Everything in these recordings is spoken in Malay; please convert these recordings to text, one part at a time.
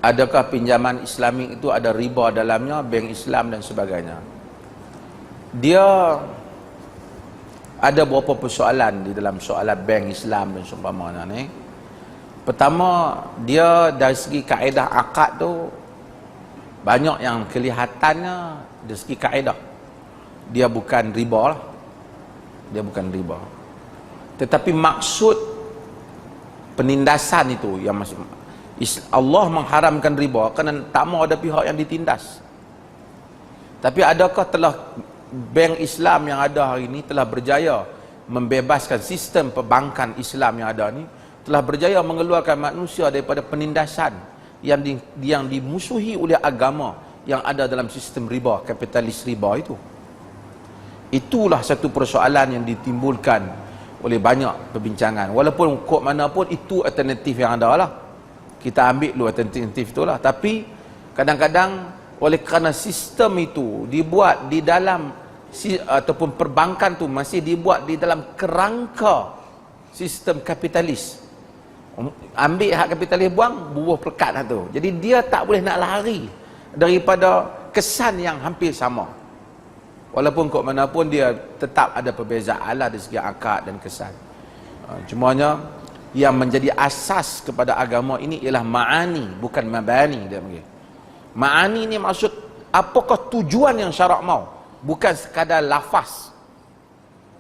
adakah pinjaman Islamik itu ada riba dalamnya, bank Islam dan sebagainya. Dia ada beberapa persoalan di dalam soalan bank Islam dan seumpamanya ni. Pertama, dia dari segi kaedah akad tu banyak yang kelihatannya dari segi kaedah dia bukan riba lah. Dia bukan riba. Tetapi maksud penindasan itu yang masih Allah mengharamkan riba kerana tak mau ada pihak yang ditindas. Tapi adakah telah bank Islam yang ada hari ini telah berjaya membebaskan sistem perbankan Islam yang ada ni, telah berjaya mengeluarkan manusia daripada penindasan yang dimusuhi oleh agama yang ada dalam sistem riba, kapitalis riba itu? Itulah satu persoalan yang ditimbulkan oleh banyak perbincangan. Walaupun kod mana pun itu alternatif yang ada lah, kita ambil dulu alternatif itulah. Tapi kadang-kadang oleh kerana sistem itu dibuat di dalam ataupun perbankan tu masih dibuat di dalam kerangka sistem kapitalis, ambil hak kapitalis buang pelekat lah tu. Jadi dia tak boleh nak lari daripada kesan yang hampir sama. Walaupun kok mana pun dia tetap ada perbezaan lah dari segi akad dan kesan. Cumanya yang menjadi asas kepada agama ini ialah ma'ani, bukan mabani. Dia panggil ma'ani ni maksud apakah tujuan yang syarak mau, bukan sekadar lafaz.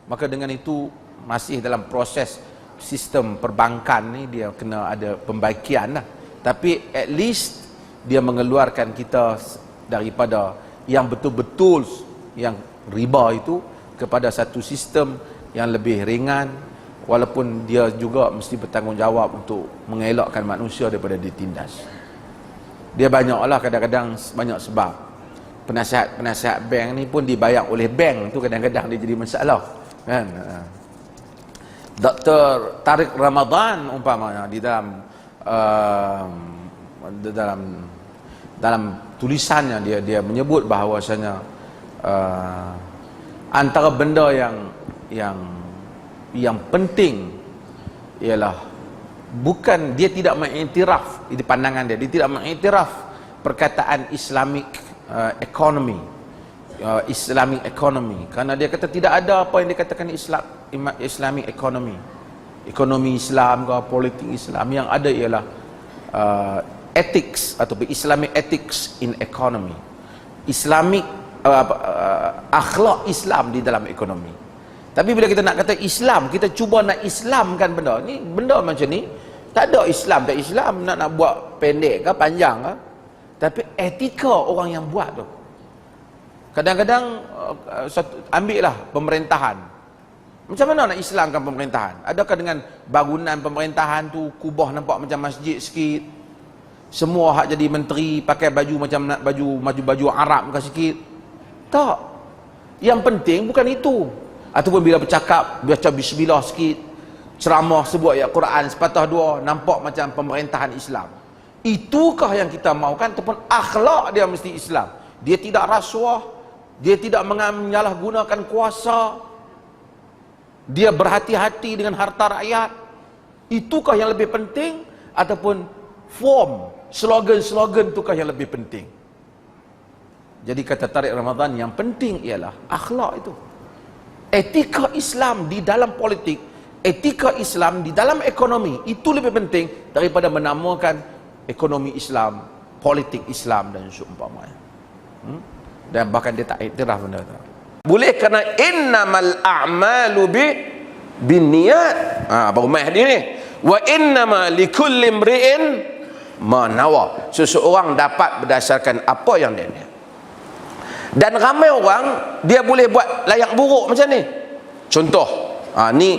Maka dengan itu masih dalam proses sistem perbankan ni, dia kena ada pembaikian lah. Tapi at least dia mengeluarkan kita daripada yang betul-betul yang riba itu kepada satu sistem yang lebih ringan, walaupun dia juga mesti bertanggungjawab untuk mengelakkan manusia daripada ditindas. Dia banyaklah, kadang-kadang banyak sebab. Penasihat bank ni pun dibayar oleh bank, tu kadang-kadang dia jadi masalah, kan? Dr. Tariq Ramadan umpamanya di dalam tulisannya dia menyebut bahawasanya antara benda yang penting ialah bukan dia tidak mengiktiraf, di pandangan dia tidak mengiktiraf perkataan Islamic economy, Islamic economy, kerana dia kata tidak ada apa yang dikatakan Islamic economy, ekonomi Islam ke politik Islam. Yang ada ialah ethics atau Islamic ethics in economy, Islamic akhlak Islam di dalam ekonomi. Tapi bila kita nak kata Islam, kita cuba nak Islamkan benda ni, benda macam ni tak ada Islam, tak Islam, nak buat pendek ke panjang ke, tapi etika orang yang buat tu. Kadang-kadang ambillah pemerintahan, macam mana nak Islamkan pemerintahan? Adakah dengan bangunan pemerintahan tu kubah nampak macam masjid sikit, semua hak jadi menteri pakai baju macam nak baju Arab ke sikit? Tak. Yang penting bukan itu. Ataupun bila bercakap baca bismillah sikit, ceramah sebut ayat Quran sepatah dua, nampak macam pemerintahan Islam. Itukah yang kita mahukan? Ataupun akhlak dia mesti Islam, dia tidak rasuah, dia tidak menyalahgunakan kuasa, dia berhati-hati dengan harta rakyat. Itukah yang lebih penting? Ataupun form, slogan-slogan itukah yang lebih penting? Jadi kata Tariq Ramadan, yang penting ialah akhlak itu, etika Islam di dalam politik, etika Islam di dalam ekonomi. Itu lebih penting daripada menamakan ekonomi Islam, politik Islam dan seumpamanya. Dan bahkan dia tak iktiraf benda tu. Boleh kerana innamal a'malu binniyat. Baru mai hadis ni. Wa innama likulli imri'in ma nawa. Seseorang dapat berdasarkan apa yang dia niat. Dan ramai orang dia boleh buat layak buruk macam ni. Contoh, ni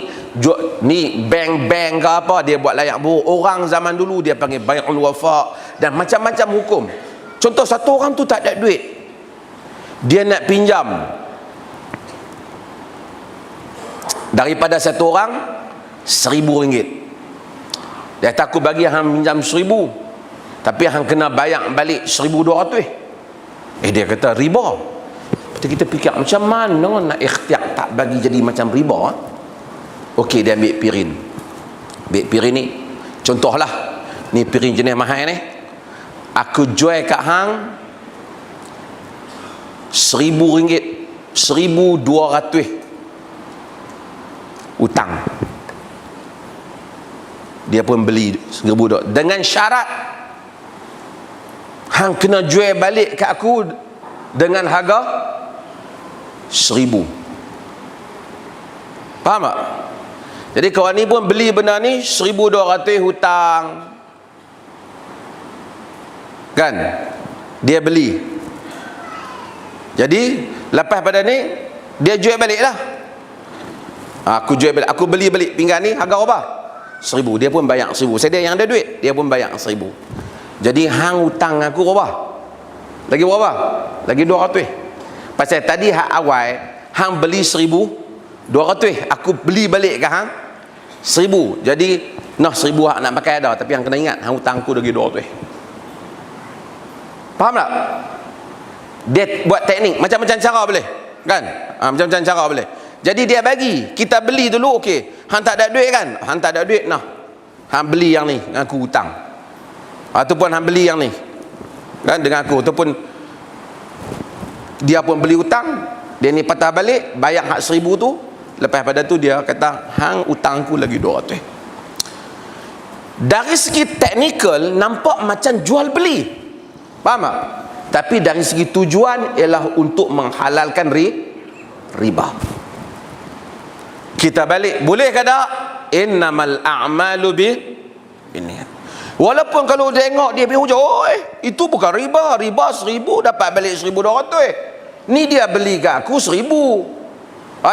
bank-bank ke apa, dia buat layak buruk. Orang zaman dulu dia panggil bai'ul wafa dan macam-macam hukum. Contoh, satu orang tu tak ada duit, dia nak pinjam daripada satu orang RM1,000. Dia takut bagi hang pinjam 1,000, tapi hang kena bayar balik 1,200. Dia kata riba. Kita fikir macam mana nak ikhtiar tak bagi jadi macam riba. Okey, dia ambil pirin. Ambil pirin ni, contohlah ni pirin jenis mahal ni, aku jual kat hang RM1,000, 1,200 hutang. Dia pun beli RM1,000 dengan syarat hang kena jual balik kat aku dengan harga RM1,000. Faham tak? Jadi kawan ni pun beli benda ni RM1,200 hutang, kan? Dia beli. Jadi lepas pada ni dia jual balik lah. Aku jual balik, aku beli balik pinggan ni harga berapa? RM1,000. Dia pun bayar RM1,000. Saya dia yang ada duit, dia pun bayar RM1,000. Jadi hang hutang aku berapa? Lagi berapa? Lagi RM200. Pasal tadi hak awal hang beli RM1,200, aku beli balik ke hang RM1,000. Jadi nah RM1,000 hak nak pakai ada, tapi hang kena ingat hang hutang aku lagi RM200. Faham tak? Dia buat teknik macam-macam cara boleh, kan? Macam-macam cara boleh. Jadi dia bagi kita beli dulu, okey. Hang tak ada duit kan? Hang tak ada duit, nah. Hang beli yang ni dengan aku hutang. Ataupun hang beli yang ni kan dengan aku, ataupun dia pun beli hutang, dia ni patah balik bayar hak RM1,000 tu. Lepas pada tu dia kata hang hutang aku lagi RM200. Dari segi teknikal nampak macam jual beli, faham tak? Tapi dari segi tujuan ialah untuk menghalalkan riba. Kita balik, boleh ke tak? Innamal a'malu binniyat. Walaupun kalau tengok dia punya hujah, itu bukan riba. Riba RM1,000 dapat balik RM1,200. Ni dia beli kat aku RM1,000.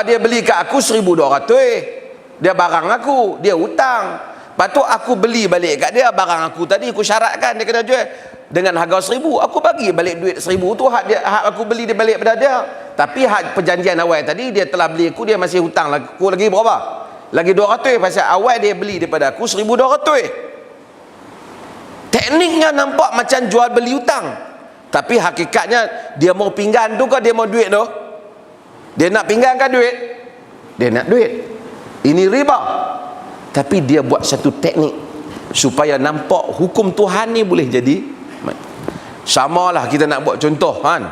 Dia beli kat aku RM1,200. Dia barang aku, dia hutang. Lepas tu aku beli balik kat dia barang aku tadi, aku syaratkan dia kena jual dengan harga RM1,000. Aku bagi balik duit RM1,000 tu, hak dia, hak aku beli dia balik pada dia. Tapi hak perjanjian awal tadi dia telah beli aku, dia masih hutang aku lagi berapa? Lagi RM200. Pasal awal dia beli daripada aku RM1,200. Tekniknya nampak macam jual beli hutang, tapi hakikatnya dia mau pinggan tu ke dia mau duit tu? Dia nak pinggan ke duit? Dia nak duit. Ini riba. Tapi dia buat satu teknik supaya nampak hukum Tuhan ni boleh jadi. Samalah kita nak buat contoh, kan?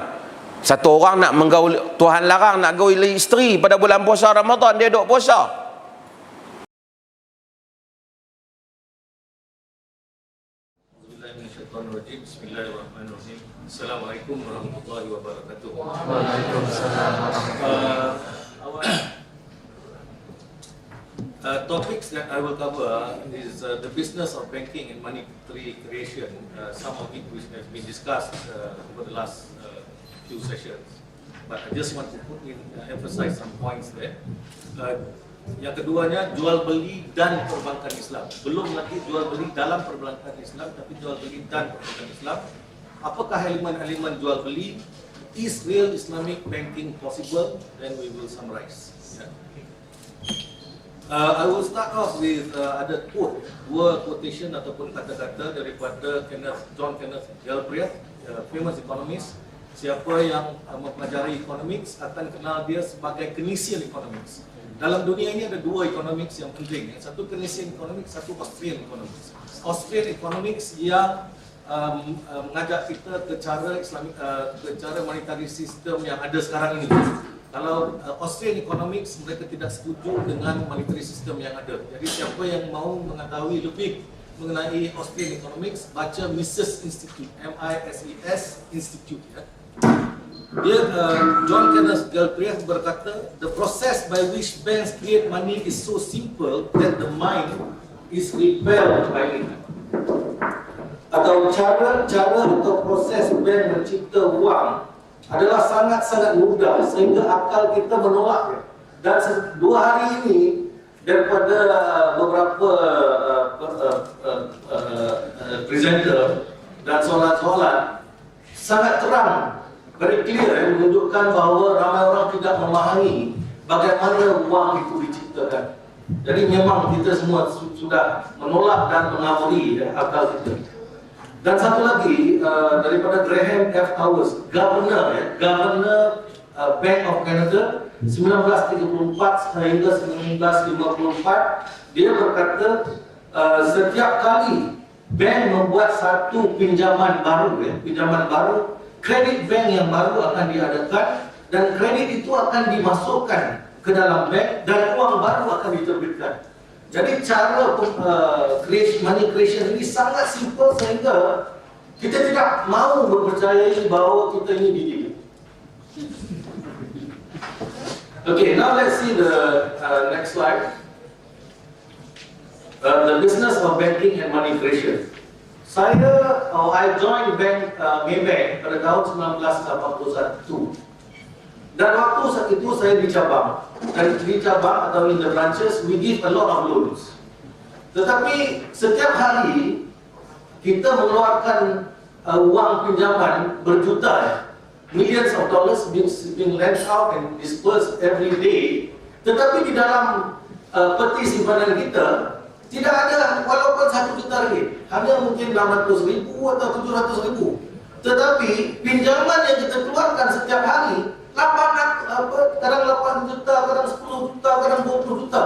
Satu orang nak menggaul, Tuhan larang nak gaul isteri pada bulan puasa Ramadan, dia duk puasa. Bismillahirrahmanirrahim. Assalamualaikum warahmatullahi wabarakatuh. Topics that I will cover is the business of banking and monetary creation. Some of it which has been discussed over the last few sessions, but I just want to emphasize some points there. Yang keduanya, jual beli dan perbankan Islam. Belum lagi jual beli dalam perbankan Islam, tapi jual beli dan perbankan Islam. Apakah elemen-elemen jual beli? Is real Islamic banking possible? Then we will summarize. I will start off with ada quote, dua quotation ataupun kata-kata daripada John Kenneth Galbraith, famous economist. Siapa yang mempelajari economics akan kenal dia sebagai Keynesian economics. Dalam dunia ini ada dua economics yang penting. Satu Keynesian economics, satu Austrian economics. Austrian economics yang mengajak kita ke cara Islamik, ke cara monetary system yang ada sekarang ini. Kalau Austrian economics, mereka tidak setuju dengan monetary system yang ada. Jadi siapa yang mahu mengetahui lebih mengenai Austrian economics, baca Mises Institute, MISES Institute. Ya. Dia, John Kenneth Galbraith berkata, the process by which banks create money is so simple that the mind is repelled by it. Atau cara atau proses bank mencipta wang adalah sangat-sangat mudah sehingga akal kita menolaknya. Dan 2 hari ini daripada beberapa presenter dan solat sangat terang, very clear, menunjukkan bahawa ramai orang tidak memahami bagaimana wang itu diciptakan. Jadi memang kita semua sudah menolak dan mengawali akal kita. Dan satu lagi daripada Graham F. Towers, Governor Bank of Canada 1934 hingga 1954, dia berkata setiap kali bank membuat satu pinjaman baru, kredit bank yang baru akan diadakan dan kredit itu akan dimasukkan ke dalam bank dan uang baru akan diterbitkan. Jadi cara money creation ini sangat simple sehingga kita tidak mahu mempercayai bahawa kita ini dididik. Okay, now let's see the next slide. The business of banking and money creation. I joined Maybank pada tahun 1981. Dan waktu saat itu saya di cabang. Dan di cabang atau in the branches, we give a lot of loans. Tetapi setiap hari kita mengeluarkan uang pinjaman berjuta, millions of dollars being lent out and dispersed every day. Tetapi di dalam peti simpanan kita tidak ada walaupun 1 juta ringgit, hanya mungkin 600,000 atau 700,000. Tetapi pinjaman yang kita keluarkan setiap hari kadang 8 juta, kadang 10 juta, kadang 20 juta.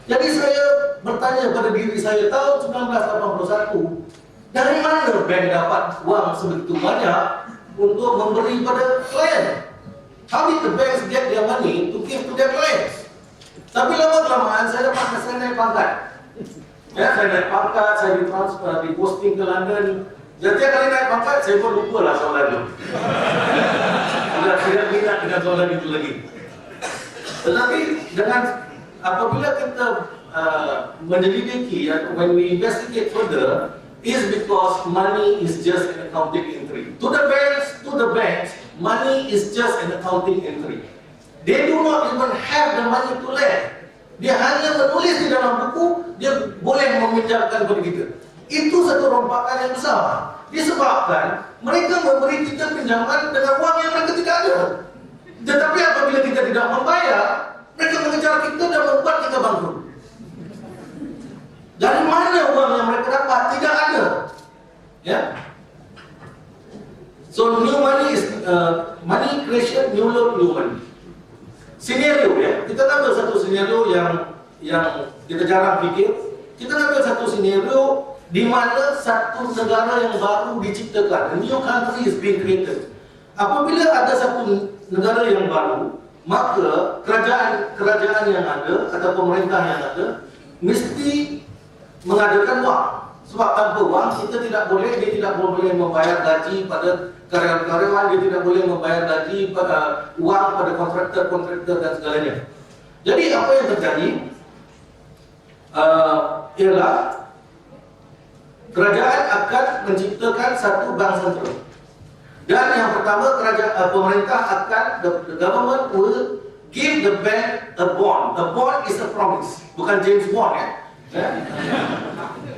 Jadi saya bertanya pada diri saya tahun 1981, dari mana bank dapat uang sebegitu banyak untuk memberi pada klien? How did the banks get their money to give to their clients? Tapi lama-kelamaan saya naik pangkat. Ya, saya naik pangkat, saya ditransfer, diposting ke London. Dan tiap kali naik pangkat, saya pun lupa lah soalan itu. Sudah tidak minat dengan soalan itu lagi. Tetapi apabila kita menyelidiki atau when we investigate further, is because money is just an accounting entry. To the banks, money is just an accounting entry. They do not even have the money to lend. Dia hanya menulis di dalam buku, dia boleh meminjamkan kepada kita. Itu satu rompakan yang besar. Disebabkan mereka memberi kita pinjaman dengan uang yang mereka tidak ada. Tetapi apabila kita tidak membayar, mereka mengejar kita dan membuat kita bangkrut. Dari mana uang yang mereka dapat? Tidak ada. Ya. So new money is money creation, new loan, new money. Senario, ya. Kita ambil satu senario yang kita jarang fikir. Kita ambil satu senario di mana satu negara yang baru diciptakan, a new country is being created. Apabila ada satu negara yang baru, maka kerajaan yang ada atau pemerintah yang ada mesti mengadakan wang. Sebab tanpa wang dia tidak boleh membayar gaji pada karyawan, dia tidak boleh membayar gaji pada uang pada kontraktor dan segalanya. Jadi apa yang terjadi ialah kerajaan akan menciptakan satu bank sentral. Dan yang pertama pemerintah akan the government will give the bank a bond. A bond is a promise, bukan James Bond ya.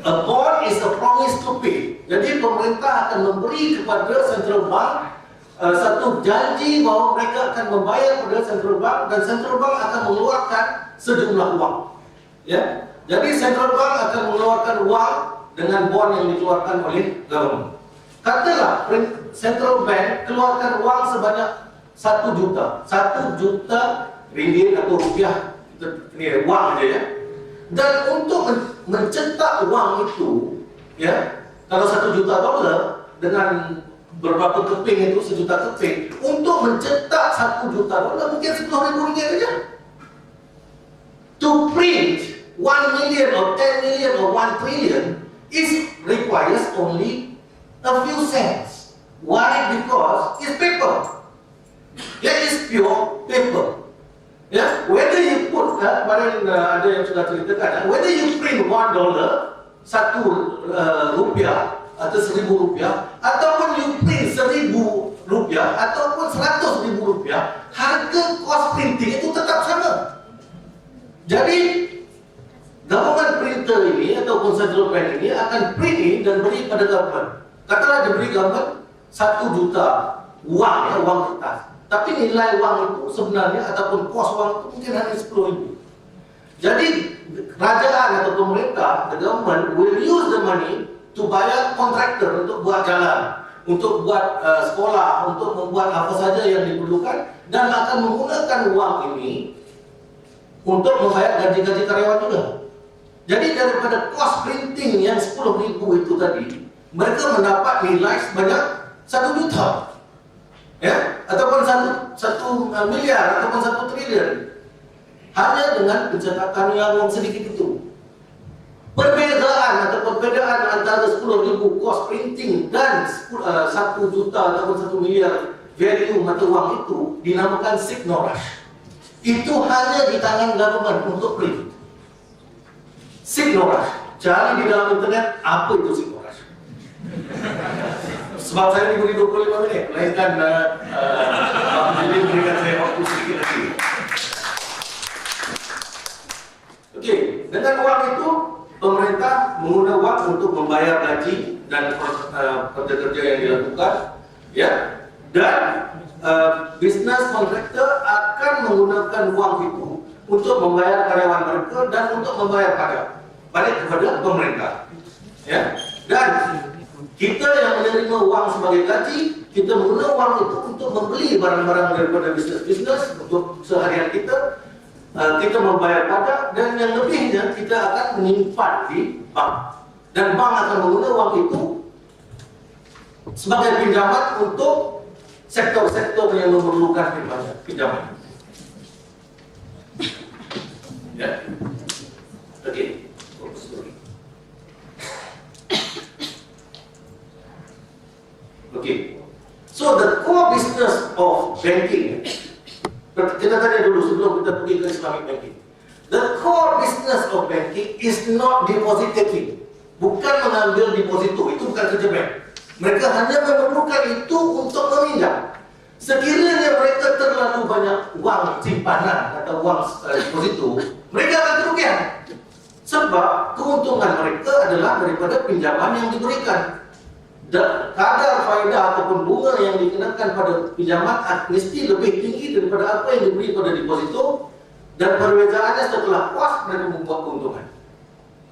A bond is a promise to pay. Jadi pemerintah akan memberi kepada central bank satu janji bahawa mereka akan membayar kepada central bank dan central bank akan mengeluarkan sejumlah uang. Ya. Jadi central bank akan mengeluarkan uang dengan bond yang dikeluarkan oleh government. Katalah central bank keluarkan uang sebanyak 1 juta. 1 juta ringgit atau rupiah. Ini uang aja ya. Dan untuk mencetak uang itu, ya, kalau 1 juta dolar dengan berapa keping itu 1 juta keping, untuk mencetak 1 juta dolar mungkin 10.000 ringgit saja. To print 1 million or 10 million or 1 trillion requires only a few cents. Why? Because it's paper. It is pure paper. Ya, whether you put, kemarin ada yang sudah ceritakan, whether you print $1, 1 rupiah atau 1.000 rupiah, ataupun you print 1.000 rupiah ataupun 100.000 rupiah, harga cost printing itu tetap sama. Jadi government printer ini ataupun central bank ini akan print ini dan beri pada government. Katalah diberi government 1 juta uang, ya, uang kertas. Tapi nilai uang itu sebenarnya ataupun kos uang itu mungkin hanya 10.000. Jadi kerajaan atau pemerintah, the government will use the money to bayar kontraktor untuk buat jalan, untuk buat sekolah, untuk membuat apa saja yang diperlukan, dan akan menggunakan uang ini untuk membayar gaji-gaji karyawan juga. Jadi daripada kos printing yang 10.000 itu tadi, mereka mendapat nilai sebanyak 1 juta, ya, ataupun 1 miliar ataupun 1 triliun, hanya dengan pencetakan yang sedikit itu. Perbezaan atau perbedaan antara 10.000 kos printing dan 1 juta ataupun 1 miliar value mata wang itu dinamakan signal rush. Itu hanya di tangan government untuk print. Signal rush. Cari di dalam internet apa itu signal rush. Sebab saya diberi 25 minit, melainkan jadi berikan saya waktu sedikit lagi. Okey, dengan uang itu pemerintah menggunakan uang untuk membayar gaji dan kerja-kerja yang dilakukan, ya, dan business contractor akan menggunakan uang itu untuk membayar karyawan mereka dan untuk membayar balik kepada pemerintah, ya. Dan kita yang menerima uang sebagai gaji, kita menggunakan uang itu untuk membeli barang-barang daripada bisnes untuk seharian kita. Kita membayar pajak dan yang lebihnya kita akan menyimpan di bank, dan bank akan menggunakan uang itu sebagai pinjaman untuk sektor-sektor yang memerlukan pinjaman. Ya, oke. Oke. So the core business of banking. Kita tanya dulu sebelum kita pergi ke Islamic banking. The core business of banking is not deposit taking. Bukan mengambil deposito, itu bukan kerja bank. Mereka hanya memerlukan itu untuk meminjam. Sekiranya mereka terlalu banyak uang simpanan atau uang deposito, mereka akan kerugian. Sebab keuntungan mereka adalah daripada pinjaman yang diberikan. Dan kadar faedah ataupun bunga yang dikenakan pada pinjaman mesti lebih tinggi daripada apa yang diberi pada deposito, dan perbezaannya setelah puas mereka membuat keuntungan.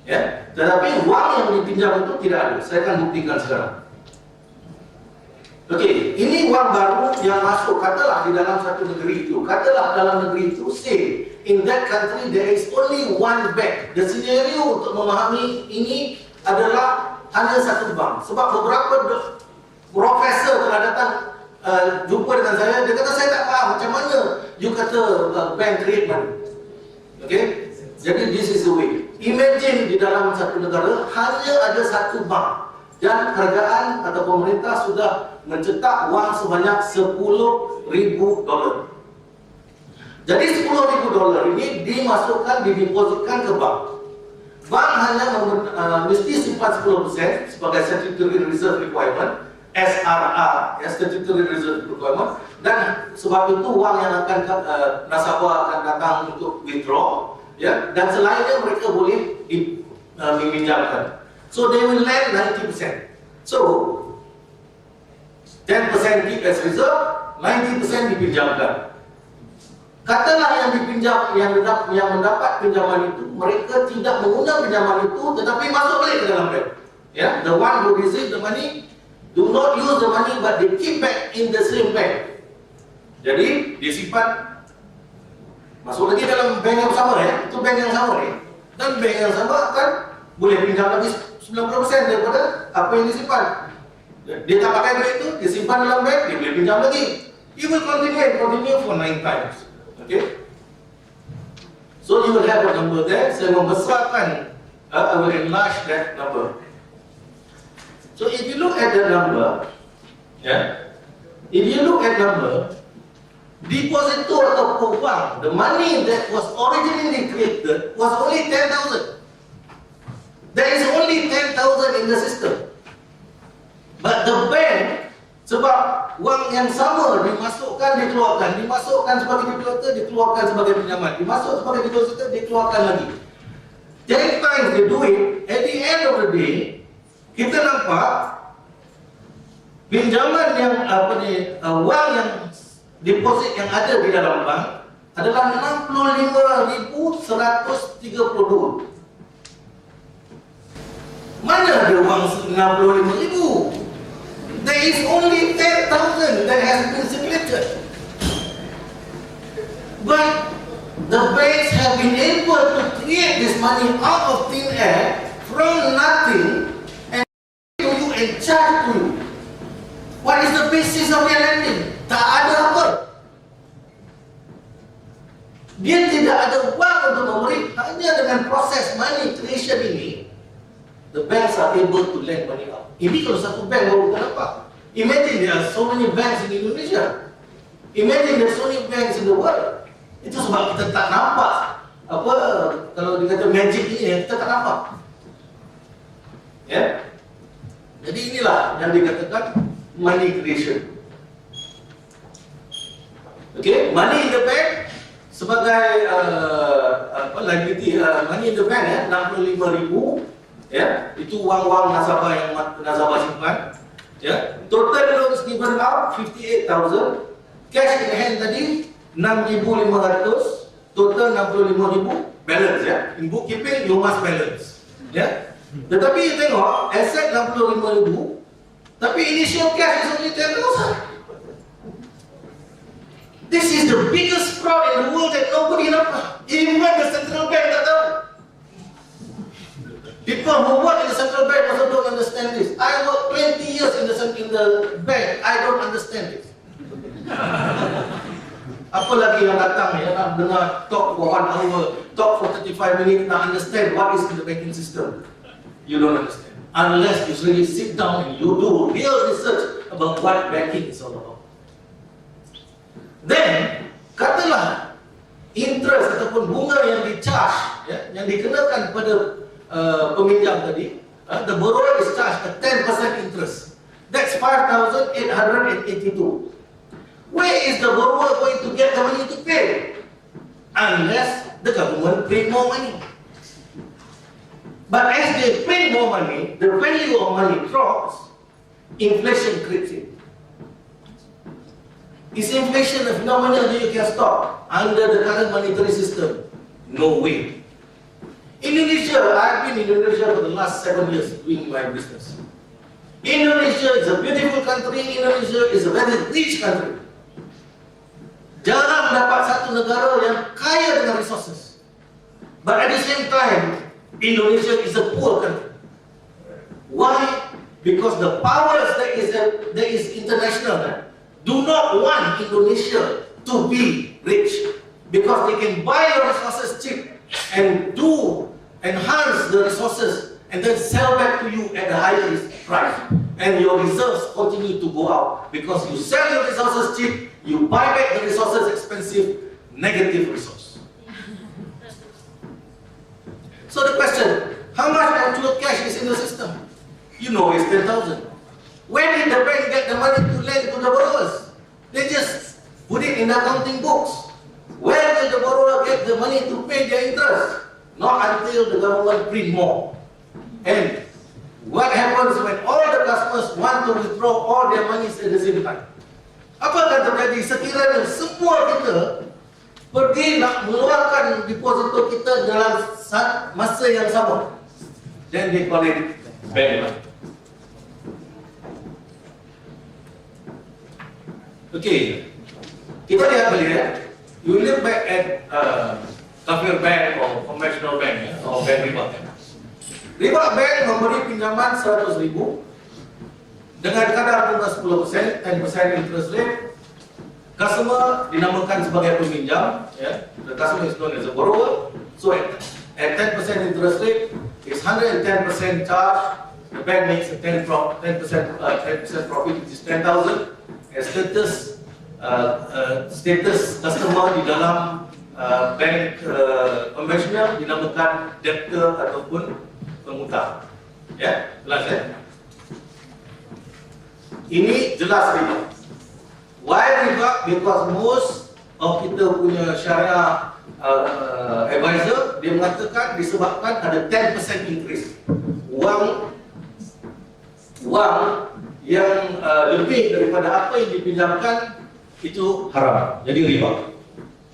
Ya, tetapi uang yang dipinjam itu tidak ada. Saya akan buktikan sekarang. Okey, ini uang baru yang masuk, katalah di dalam satu negeri itu. Katalah dalam negeri itu, say, in that country there is only one bank. The scenario untuk memahami ini adalah hanya satu bank. Sebab beberapa profesor telah datang jumpa dengan saya, dia kata saya tak faham macam mana you kata bank create money. Okay? Jadi this is the way. Imagine di dalam satu negara hanya ada satu bank, dan kerajaan atau pemerintah sudah mencetak wang sebanyak $10,000. Jadi $10,000 ini dimasukkan, didepositkan ke bank. Bank hanya mesti simpan 10% sebagai statutory reserve requirement, SRR, ya, statutory reserve requirement, dan sebab itu uang yang akan nasabah akan datang untuk withdraw, ya, dan selainnya mereka boleh diminjamkan. So they will lend 90%. So 10% keep as reserve, 90% dipinjamkan. Katalah yang dipinjam, yang mendapat pinjaman itu, mereka tidak menggunakan pinjaman itu, tetapi masuk balik ke dalam bank. Ya, the one who receive the money do not use the money, but they keep back in the same bank. Jadi disimpan, masuk lagi dalam bank yang sama, ya, itu bank yang sama, ya, dan bank yang sama akan boleh pinjam lagi 90% daripada apa yang disimpan. Dia tak pakai duit itu, disimpan dalam bank, dia boleh pinjam lagi. He will continue for 9 times. Okay? So you will have a number there. Saya membesarkan, I will enlarge that number. So if you look at the number, yeah, if you look at number, deposito atau uang, the money that was originally created was only 10,000. There is only 10,000 in the system. But the bank, sebab wang yang sama dimasukkan, dikeluarkan, dimasukkan sebagai deposito, dikeluarkan sebagai pinjaman, dimasuk sebagai deposito, dikeluarkan lagi. 10 times they do it. At the end of the day, kita nampak pinjaman yang wang yang deposit yang ada di dalam bank adalah 65.132. Mana ada wang 65.000? There is only 10,000 that has been circulated. But the banks have been able to create this money out of thin air from nothing and to you and charge to you. What is the basis of their lending? Tak ada apa. Dia tidak ada wang untuk memberi. Hanya dengan proses money creation ini, the banks are able to lend money out. Ini kalau satu bank baru kenapa? Imagine there are so many banks in Indonesia. Imagine there are so many banks in the world. Itu sebab kita tak nampak apa kalau dikata magic ini, kita tak nampak. Ya. Jadi inilah yang dikatakan money creation. Okay, money in the bank sebagai liability, money in the bank ya, 65,000 ya, itu wang-wang nasabah yang nasabah simpan ya. Total loans given out 58,000, cash in hand tadi 6,500, total 65,000 balance ya. In bookkeeping you must balance ya. Tetapi you tengok aset 65,000 tapi initial cash is only 10,000. This is the biggest fraud in the world that nobody knows. Even the central bank tak tahu. People who work in the central bank also don't understand this. I worked 20 years in the bank. I don't understand this. Apa lagi yang datang ya, nak dengar talk for 1 hour, talk for 35 minutes, nak understand what is in the banking system. You don't understand. Unless you really sit down and you do real research about what banking is all about. Then, katalah interest ataupun bunga yang di-charge, ya, yang dikenakan kepada peminjam tadi, the borrower is charged a 10% interest. That's 5,882. Where is the borrower going to get the money to pay? Unless the government print more money. But as they print more money, the value of money drops, inflation creeps in. Is inflation a phenomenon that you can stop under the current monetary system? No way. Indonesia, I've been in Indonesia for the last 7 years doing my business. Indonesia is a beautiful country. Indonesia is a very rich country. Jarang dapat satu negara yang kaya dengan resources. But at the same time, Indonesia is a poor country. Why? Because the powers that is international do not want Indonesia to be rich, because they can buy your resources cheap and enhance the resources and then sell back to you at a higher price, and your reserves continue to go up because you sell your resources cheap, you buy back the resources expensive, negative resource. So the question, how much actual cash is in the system? You know it's 10,000. Where did the bank get the money to lend to the borrowers? They just put it in the accounting books. Where will the borrower get the money to pay their interest? Not until the government print more. And what happens when all the customers want to withdraw all their money at the same time? Apa akan terjadi sekiranya semua kita pergi nak mengeluarkan deposito kita dalam masa yang sama? Then they call it bank. Okay, kita lihat balik ya. You look back at kafir bank or conventional bank ya, or bank riba. Riba bank memberi pinjaman 100,000 dengan kadar bunga 10%, 10% interest rate. Customer dinamakan sebagai peminjam, ya. The customer is known as a borrower. So at 10% interest rate is 110% charge. The bank makes a 10% profit, which is 10,000. Status customer di dalam bank konvensional dinamakan debtor ataupun pengutang. Ya, jelas ya? Ini jelas riba. Why riba? Because most of kita punya syariah advisor, dia mengatakan disebabkan ada 10% increase. Wang yang lebih daripada apa yang dipinjamkan itu haram, jadi riba.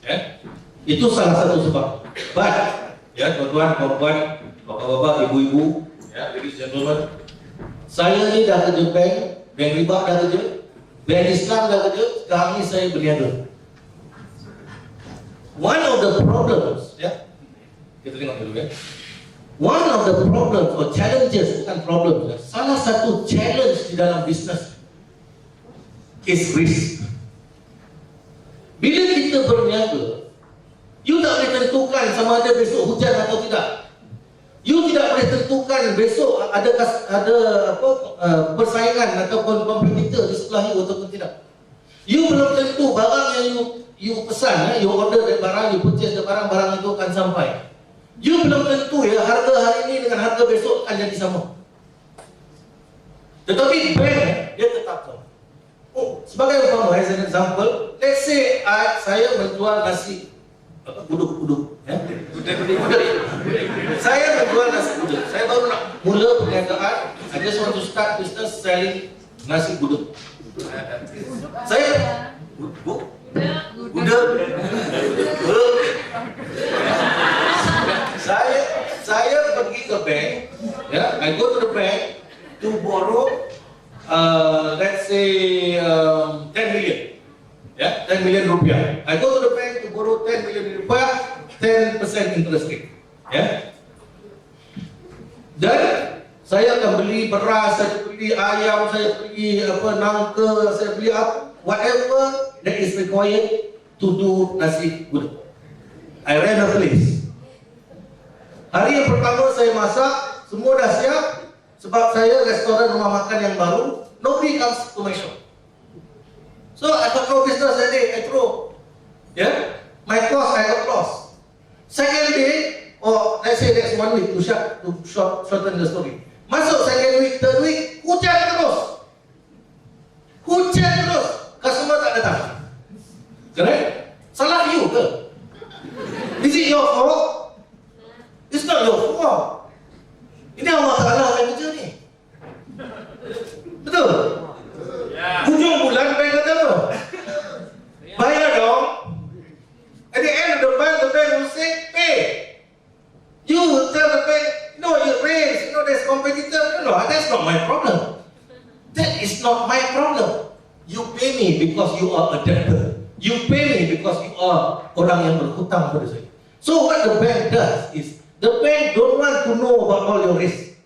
Ya? Itu salah satu sebab. But, ya tuan-tuan, puan-puan, bapak-bapak, ibu-ibu, ya, ladies and gentlemen, saya ni dah kerja bank riba dah kerja, bank Islam dah kerja, sekarang ni saya berniaga. one of the problems, ya, kita tengok dulu ya. One of the problems or challenges, bukan problem, ya. Salah satu challenge di dalam bisnes is risk. Bila kita berniaga, you tak boleh tentukan sama ada besok hujan atau tidak. You tidak boleh tentukan besok ada persaingan ataupun kompetitor di sebelah you ataupun tidak. You belum tentu barang yang you pesan, you order dari barang, you purchase dari barang itu akan sampai. You belum tentu ya harga hari ini dengan harga besok akan jadi sama. Tetapi bank dia tetap tahu. Oh, sebagai umpama, as an example, let's say saya menjual nasi gudeg, ya. Saya menjual nasi gudeg. Saya baru nak mula perniagaan. I just want to start business selling nasi gudeg. Saya saya pergi ke bank, ya. I go to the bank to borrow, let's say 10 million, ya, 10 million rupiah. I go to the bank to borrow 10 million rupiah, 10% interest rate, ya. Dan saya akan beli beras, saya beli ayam, saya beli nangka, saya beli whatever that is required to do nasi gudeg. I rent a place. Hari yang pertama saya masak, semua dah siap. Sebab saya restoran rumah makan yang baru, nobody comes to my shop. So I got no business that day, I throw. Yeah? My cost, I got lost. Second day, or let's say next 1 week to shorten the story. Masuk second week, third week, hujan terus. Hujan terus. Customer tak datang. Correct? Salah you ke? Is it your fault? It's not your fault. Ini Allah Ta'ala yang kerja ni. Betul? Hujung bulan bank kata apa? Bayar dong. At the end of the bank will say, pay. You will tell the bank, no, you raise, there's competitor. No, that's not my problem. That is not my problem. You pay me because you are a debtor. You pay me because you are orang yang berhutang pada saya. So what the bank does is, the bank don't want to know about all your risk.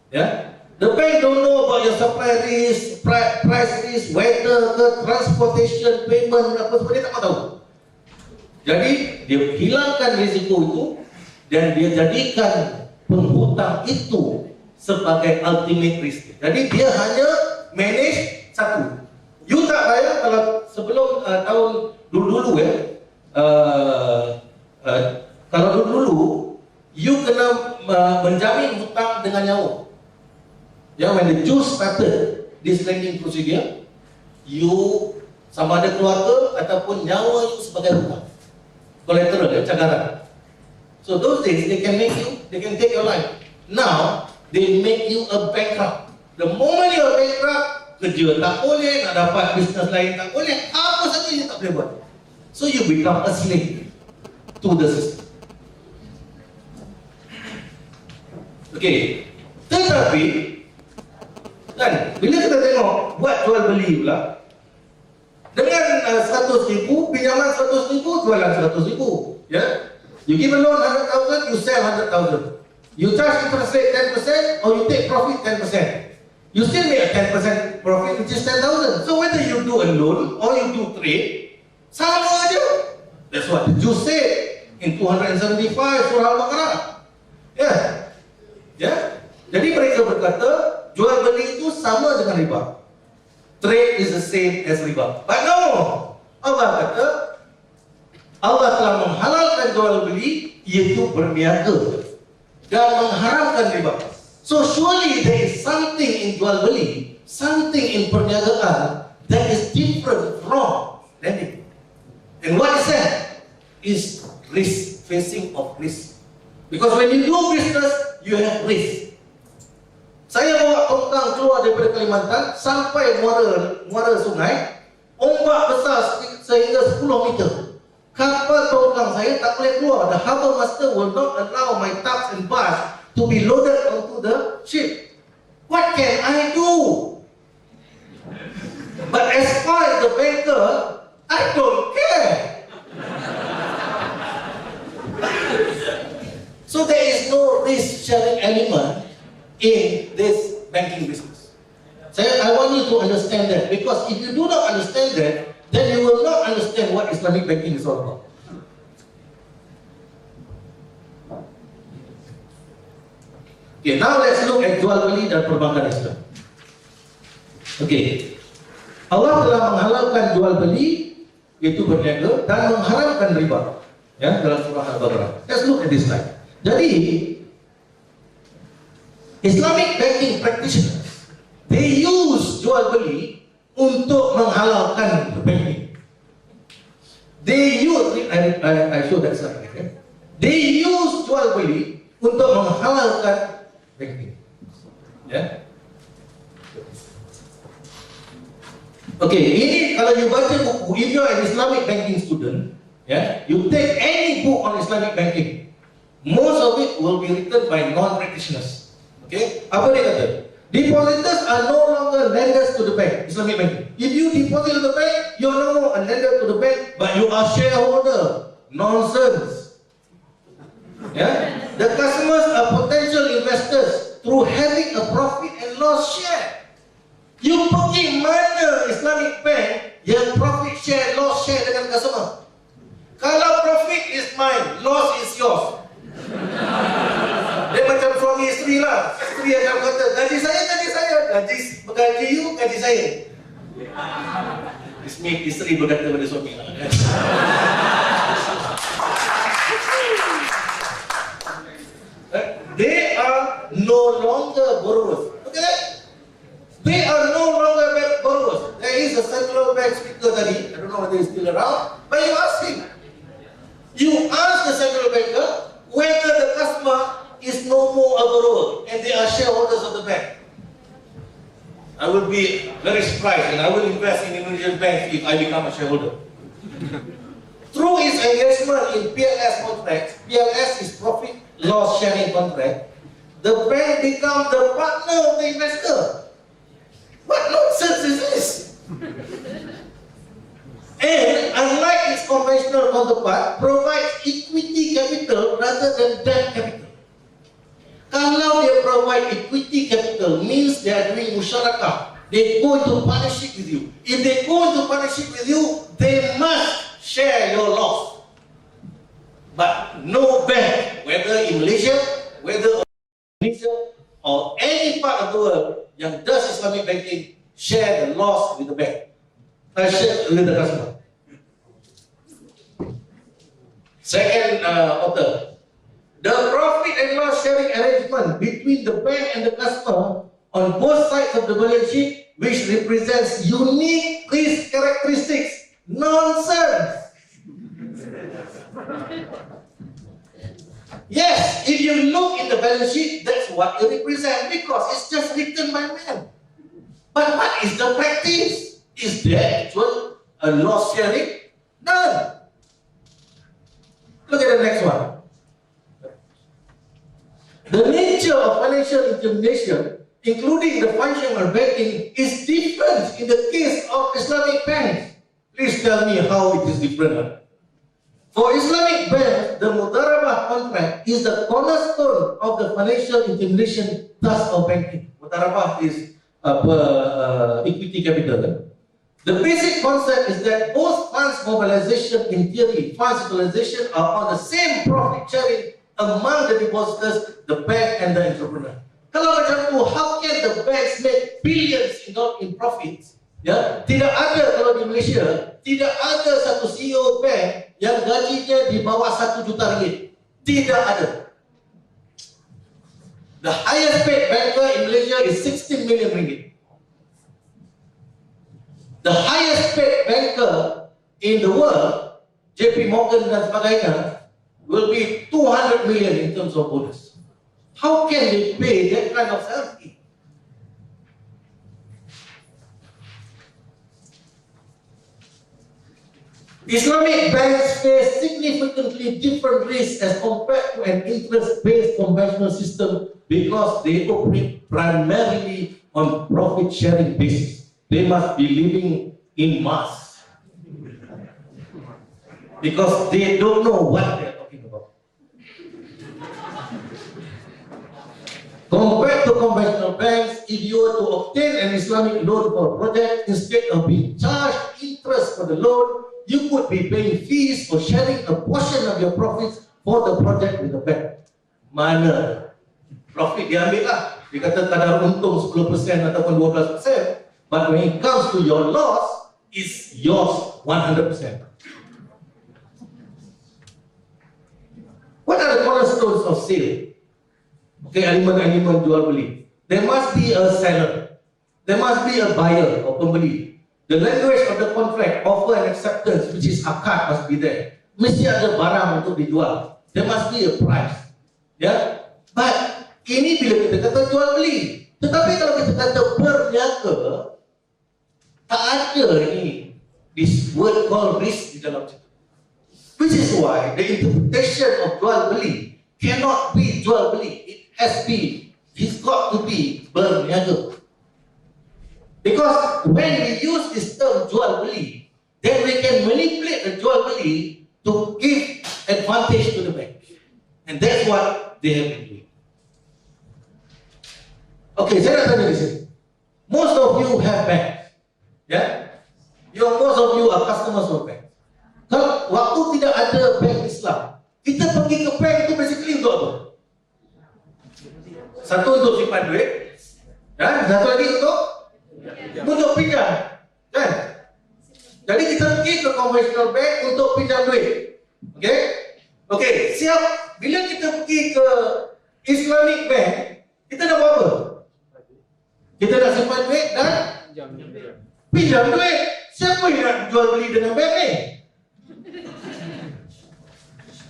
Yeah? The bank don't know about your supply risk, price risk, weather, transportation, payment, apa semua dia tak mahu tahu. Jadi dia hilangkan risiko itu dan dia jadikan penghutang itu sebagai ultimate risk. Jadi dia hanya manage satu. You tak bayar kalau sebelum tahun dulu ya. Kalau dulu you kena menjamin hutang dengan nyawa. Ya, when the Jews started this lending procedure, you sama ada keluarga ataupun nyawa you sebagai hutang. Collateral, ya, cagaran. So those days they can take your life. Now they make you a bankrupt. The moment you are bankrupt, kerja tak boleh, nak dapat bisnes lain tak boleh, apa saja you tak boleh buat. So you become a slave to the system. Okay, tetapi kan bila kita tengok buat jual beli pula dengan 100,000, pinjaman 100,000, jualan 100,000, ya. You give a loan 100,000, you sell 100,000. You charge interest rate 10% or you take profit 10%. You still make a 10% profit, which is 10,000. So whether you do a loan or you do trade, sama aja. That's what the Jews say in 275 surah Al-Baqarah. Ya. Ya. Jadi mereka berkata jual beli itu sama dengan riba. Trade is the same as riba. But no. Allah kata Allah telah menghalalkan jual beli, iaitu berniaga, dan mengharamkan riba. So surely there is something in jual beli, something in perniagaan that is different from lending. And what is that? Is risk, facing of risk. Because when you do business, you have risk. Saya bawa tongkang keluar daripada Kalimantan sampai muara sungai, ombak besar sehingga 10 meter. Kapal tongkang saya tak boleh keluar. The harbour master will not allow my tubs and bars to be loaded onto the ship. What can I do? But as far as the banker, I don't care. risk sharing element in this banking business. So I want you to understand that, because if you do not understand that, then you will not understand what Islamic banking is all about. Okay, now let's look at jual beli dan perbankan Islam. Okay, Allah telah menghalalkan jual beli, yaitu berniaga, dan mengharamkan riba. Ya, dalam surah Al-Baqarah. Let's look at this slide. Jadi, Islamic banking practitioners, they use jual beli untuk menghalalkan banking. They use, I show that slide. Okay? They use jual beli untuk menghalalkan banking. Ya. Okay, ini kalau you baca buku, if you are an Islamic banking student, yeah, you take any book on Islamic banking, most of it will be written by non-practitioners. Okay, apa dia kata? Depositors are no longer lenders to the bank, Islamic banking. If you deposit to the bank, you are no more a lender to the bank, but you are shareholder. Nonsense. Yeah, the customers are potential investors through having a profit and loss share. You pergi mana Islamic bank yang profit share, loss share dengan customer? Kalau profit is mine, loss is yours. Dia macam suami isteri lah. Isteri akan kata, gaji saya, gaji you, gaji saya. Isteri berkata pada suami lah. They are no longer borrowers. Look at that. They are no longer borrowers. There is a central bank speaker tadi, I don't know whether he's still around, but you ask him. You ask the central banker whether the customer is no more a borrower and they are shareholders of the bank. I will be very surprised and I will invest in Indonesian banks if I become a shareholder. Through his engagement in PLS contracts, PLS is profit loss sharing contract, the bank becomes the partner of the investor. What nonsense is this? And unlike its conventional counterpart, provides equity capital rather than debt capital. Kalau dia provide equity capital, means they are doing musyarakah. They go into partnership with you. If they go into partnership with you, they must share your loss. But no bank, whether in Malaysia, whether in Indonesia, or any part of the world yang does Islamic banking, share the loss with the bank, share with the customer. Second author, the profit and loss sharing arrangement between the bank and the customer on both sides of the balance sheet, which represents unique risk characteristics. Nonsense. Yes, if you look in the balance sheet, that's what it represents, because it's just written by man. But what is the practice? Is there actual a loss sharing? None. Look at the next one. The nature of financial intermediation, including the function of banking, is different in the case of Islamic banks. Please tell me how it is different. For Islamic banks, the mudarabah contract is the cornerstone of the financial intermediation task of banking. Mudarabah is equity capital. The basic concept is that both funds mobilization in theory, funds utilization are on the same profit sharing among the depositors, the bank and the entrepreneur. Kalau macam tu, how can the banks make billions in profits? Ya, tidak ada kalau di Malaysia, tidak ada satu CEO bank yang gajinya di bawah 1 juta ringgit. Tidak ada. The highest paid banker in Malaysia is 16 million ringgit. The highest paid banker in the world, JP Morgan dan sebagainya, will be 200 million in terms of bonus. How can they pay that kind of salary? Islamic banks face significantly different risks as compared to an interest-based conventional system because they operate primarily on profit-sharing basis. They must be living in mass because they don't know what they are talking about. Compared to conventional banks, if you were to obtain an Islamic loan for a project, instead of being charged interest for the loan, you could be paying fees or sharing a portion of your profits for the project with the bank. Mana profit dia ambil lah. Dia kata kadar untung 10% ataupun 12%. But when it comes to your loss, it's yours 100%. What are the cornerstones of sale? Okay, elemen-elemen jual beli. There must be a seller. There must be a buyer or pembeli. The language of the contract, offer and acceptance, which is akad, must be there. Mesti ada barang untuk dijual. There must be a price. Ya, but ini bila kita kata jual beli. Tetapi kalau kita kata berniaga, tak ada ini this word called risk di dalam situ. Which is why the interpretation of jual beli cannot be jual beli. It has be, it's got to be berniaga. Because when we use this term jual beli, then we can manipulate the jual beli to give advantage to the bank. And that's what they have been doing. Okay, saya nak tanya di sini. Most of you have banks. Yeah? Most of you are customers of bank. Kalau waktu tidak ada bank Islam, kita pergi ke bank itu basically untuk apa? Satu untuk simpan duit, dan satu lagi untuk pinjam, kan? Jadi kita pergi ke conventional bank untuk pinjam duit, okay? Okay, siap. Bila kita pergi ke Islamic bank, kita nak buat apa? Kita nak simpan duit dan pinjam duit. Siapa yang nak jual beli dengan bank ni?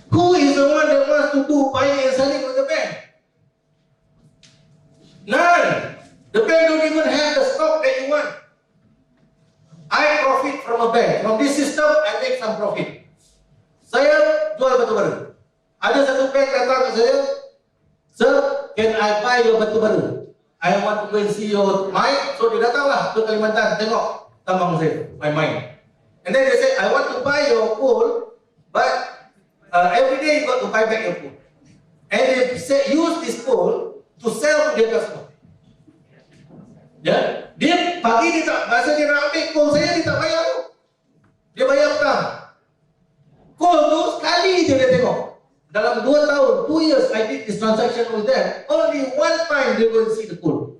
Who is the one that wants to do buying and selling with the bank? None. The bank don't even have the stock that you want. I profit from a bank. From this system, I make some profit. Saya jual batu bara. Ada satu bank datang ke saya, "Sir, can I buy your batu bara? I want to go and see your mine." So dia datanglah ke Kalimantan, tengok tambang saya, my mine. And then they say, "I want to buy your coal, but every day you got to buy back your coal." And they say, use this coal to sell to their customer. Ya, dia pagi dia tak, masa dia nak ambil coal saya, dia tak bayar tu. Dia bayar petang. Coal tu sekali je dia tengok. Dalam 2 tahun, 2 years I did this transaction with them. Only one time they go and see the coal.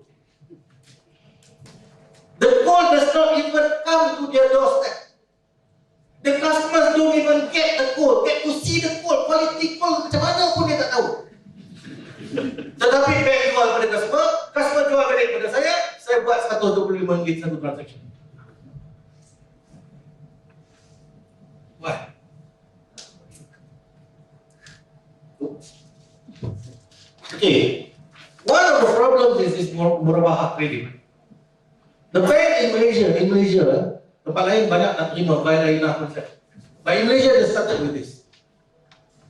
The coal does not even come to their doorstep. The customers don't even get the coal, get to see the coal, quality coal macam mana pun dia tak tahu. Tetapi bank jual pada customer, customer jual balik pada saya buat RM125 satu transaction. Why? Okay, one of the problems is this murabahah trading. The bank in Malaysia, tempat lain banyak nak terima lain-lain konsep. But in Malaysia they started with this.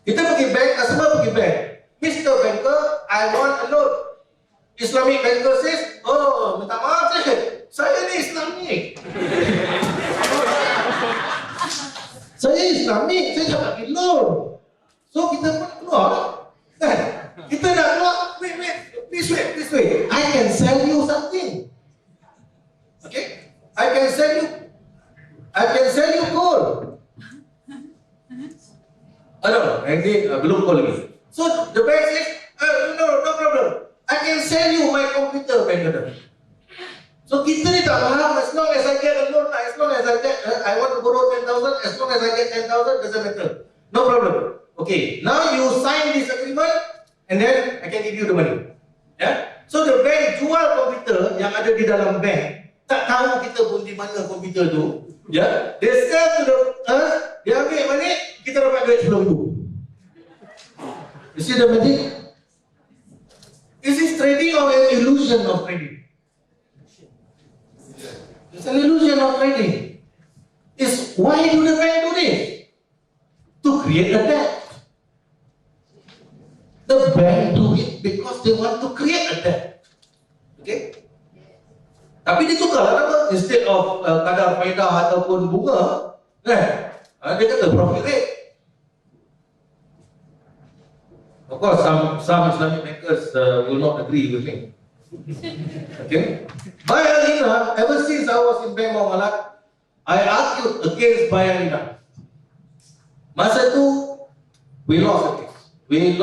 Kita pergi bank, customer pergi bank. Mr. Banker, I want a loan. Islamic banker says, "Oh, minta maaf saya ni Islamic. Saya Islamic, saya tak bagi loan." So kita pun keluar. Kan? Kita nak keluar, wait, this way. I can sell you something. Okay? I can sell you gold. Ini belum gold lagi. So the bank says, no problem. I can sell you my computer, bank kata. So kita ni tak faham, as long as I get a loan, as long as I want to borrow 10,000, as long as I get 10,000, doesn't matter. No problem. Okay, now you sign this agreement, and then I can give you the money. Yeah? So the bank jual komputer yang ada di dalam bank, tak tahu kita pun di mana komputer tu. Yeah? They sell to us, dia ambil balik, kita dapat duit RM10,000. You see the magic? Is this trading or an illusion of trading? It's an illusion of trading. It's why do the bank do this? To create a debt. The bank do it because they want to create a debt. Okay? Tapi dia tukar lah apa? Instead of kadar faedah ataupun bunga, dia kata profit rate. Of course, some Islamic bankers will not agree with me. Okay? Buy Alina, ever since I was in Bank Muamalat, I argued against Buy Alina. Masa tu, we lost the case. We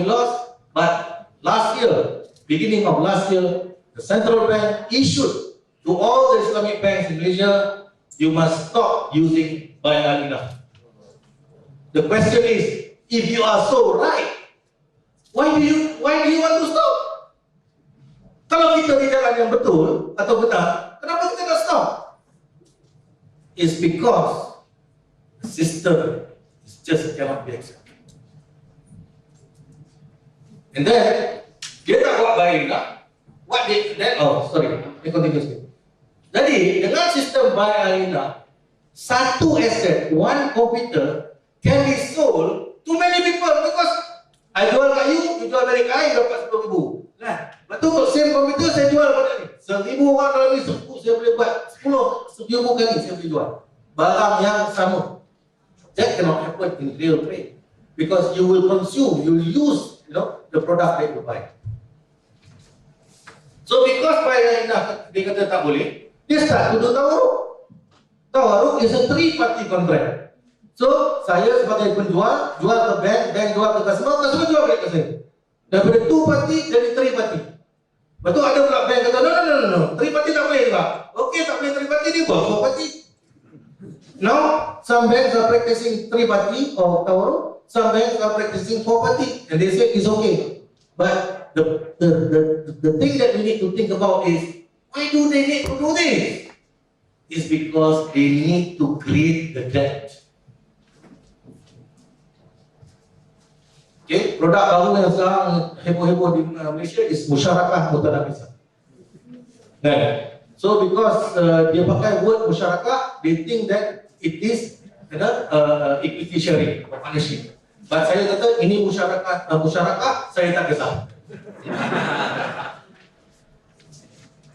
lost. But last year, beginning of last year, the central bank issued to all the Islamic banks in Malaysia, you must stop using Buy Alina. The question is, if you are so right, why do you want to stop? Kalau kita di jalan yang betul atau benar, kenapa kita nak stop? It's because the system is just cannot be accepted. And then dia tak buat baik tak? What did that? Oh, sorry. Let me continue sikit. Jadi dengan sistem buy Alina, satu aset, one computer can be sold to many people because I jual kat you jual balik I dapat 10,000. Kan? Betul, same komputer saya jual pada ni. 1,000 orang dalam ni saya boleh buat 10,000 kali saya boleh jual. Barang yang sama. That cannot happen in real trade. Because you will consume, you will use, the product that you buy. So because buy Alina dia kata tak boleh, dia start to do tawaruk. Tawaruk is a three-party contract. So, saya sebagai penjual, jual ke bank jual ke customer jual balik ke saya. Daripada 2 party jadi 3 party. Betul ada pula bank kata, no. 3 party tak boleh juga. Okay, tak boleh 3 party, dia buat 4 party. Now, some banks are practicing 3 party or tawaruk, some banks are practicing 4 party, and they say it's okay. But the thing that we need to think about is, why do they need to do this? It's because they need to create the debt. Okay, produk baru yang sekarang heboh-heboh di Malaysia is musyarakah mutanafisah. So because dia pakai word musyarakah, they think that it is equity sharing or partnership. But saya kata ini musyarakah saya tak kisah.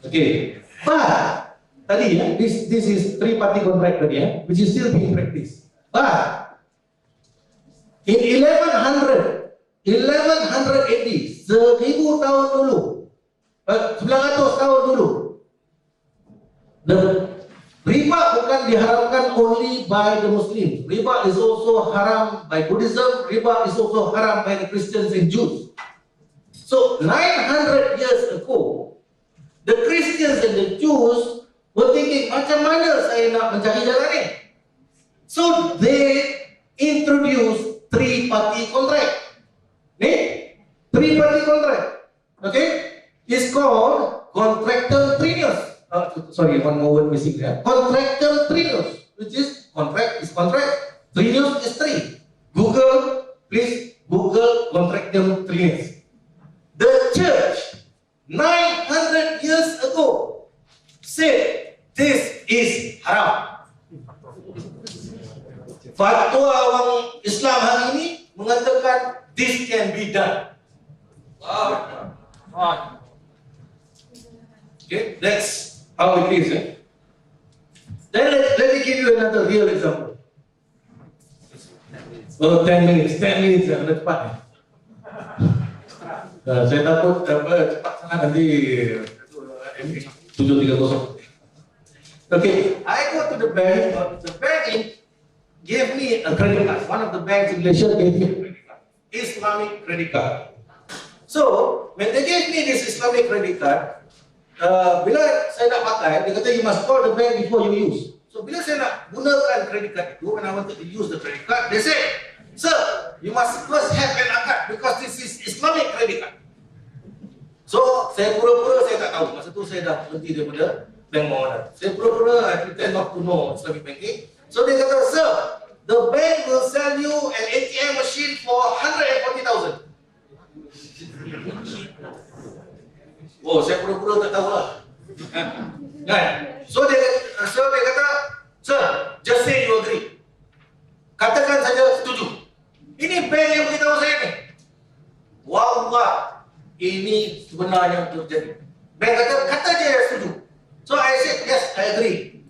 Okay, but tadi this is 3-party contract tadi which is still being practiced. But in 1100 AD, 1000 tahun dulu, 900 tahun dulu, the riba bukan diharamkan only by the Muslims. Riba is also haram by Buddhism. Riba is also haram by the Christians and Jews. So 900 years ago, the Christians and the Jews were thinking, macam mana saya nak mencari jalan ni? So they introduced 3-party contract. 3-party contract. Okay? It's called contractum trinius. Sorry, one more word missing there. Contractum trinius, which is contract is contract, trinius is 3. Please Google contractum trinius. The church 900 years ago said this is haram. Fatwa orang Islam hari ini mengatakan this can be done. Okay, that's how it is. Then let me give you another real example. 10 minutes, cepat. Saya takut cepat sangat nanti 730. Okay, I go to the bank. The bank gave me a credit card. One of the banks in Malaysia gave me a credit card, Islamic credit card. So when they gave me this Islamic credit card, bila saya nak pakai, dia kata you must call the bank before you use. So bila saya nak gunakan credit card itu, when I wanted to use the credit card, they said, sir, you must first have an akad because this is Islamic credit card. So saya pura-pura saya tak tahu. Masa tu saya dah berhenti daripada bank Muamalat. Saya pura-pura I pretend not to know Islamic banking. So dia kata, sir, the bank will sell you an ATM machine for 140,000. Oh, saya pura-pura tak tahu lah. Kan? So dia kata, sir, just say you agree. Katakan saja setuju. Ini bank yang beritahu saya ni. Wallah, ini sebenarnya terjadi. Bank kata je setuju. So I said, yes, I agree.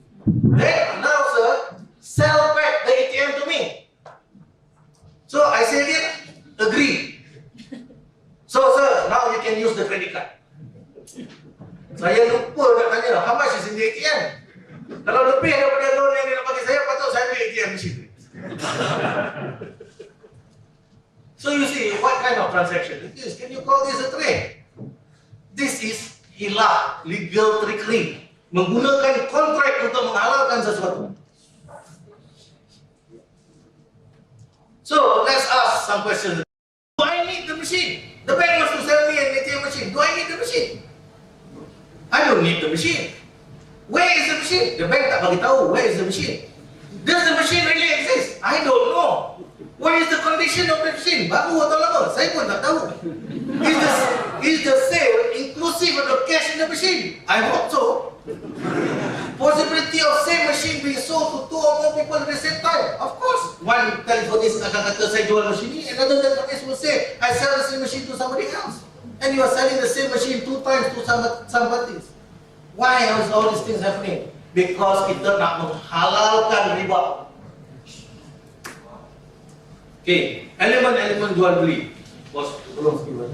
Then now sir, sell back the ATM to me. So I said, agree. can use the credit card. Saya lupa nak tanya, how much is in the ATM? Kalau lebih daripada loan yang dia nak bagi saya, patut saya beli ATM machine. So you see, what kind of transaction it is? Can you call this a trade? This is hilah, legal trickery. Menggunakan kontrak untuk menghalalkan sesuatu. So, let's ask some questions. Do I need the machine? The bank wants to sell me an ATM machine. Do I need the machine? I don't need the machine. Where is the machine? The bank tak bagi tahu. Where is the machine? Does the machine really exist? I don't know. What is the condition of the machine? Baru atau lama? Saya pun tak tahu. Is the sale inclusive of the cash in the machine? I hope so. Possibility of same machine being sold to 2 or more people at the same time? Of course. One telephonist akan kata saya jual machine ni, another telephonist will say I sell the same machine to somebody else. And you are selling the same machine 2 times to some parties. Why is all these things happening? Because kita nak menghalalkan riba. Okay, elemen-elemen jual beli. Bos, tolong sikit.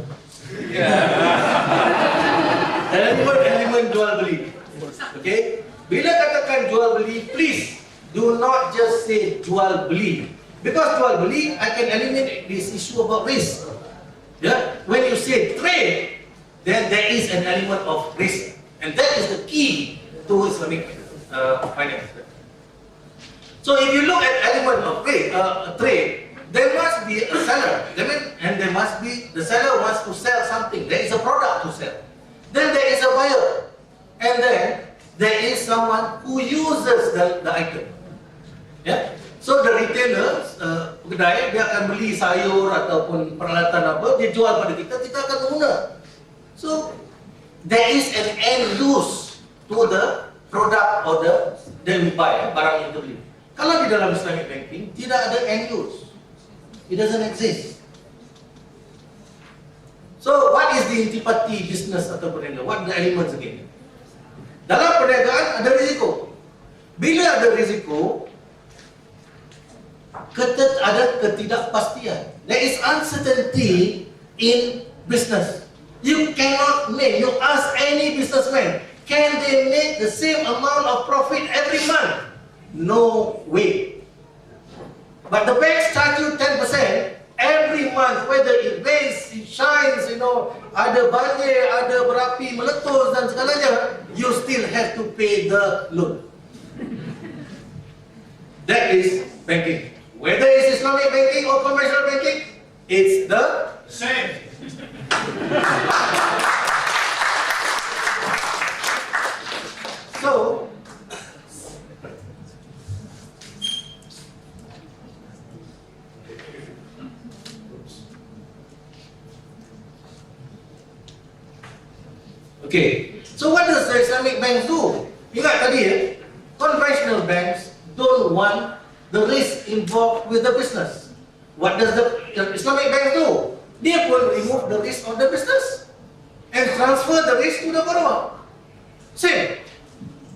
Elemen jual beli. Okay, bila katakan jual beli, please do not just say jual beli, because jual beli I can eliminate this issue about risk. Yeah, when you say trade, then there is an element of risk, and that is the key to Islamic finance. So if you look at element of trade, there must be a seller, and there must be the seller wants to sell something. There is a product to sell. Then there is a buyer, and then there is someone who uses the item. Yeah. So the retailer, kedai, dia akan beli sayur ataupun peralatan apa, dia jual pada kita, kita akan guna. So there is an end use to the product or the we buy, barang yang dibeli. Kalau di dalam Islamic banking tidak ada end use. It doesn't exist. So what is the intipati business atau perniagaan? What are the elements again? Dalam perniagaan ada risiko. Bila ada risiko, ada ketidakpastian. There is uncertainty in business. You cannot make. You ask any businessman, can they make the same amount of profit every month? No way. But the banks charge you 10% every month, whether it rains, it shines, ada banjir, ada berapi meletus dan segalanya, you still have to pay the loan. That is banking. Whether it's Islamic banking or commercial banking, it's the same. So, okay, so what does the Islamic banks do? Ingat tadi conventional banks don't want the risk involved with the business. What does the Islamic bank do? Dia pun remove the risk of the business and transfer the risk to the borrower. Same.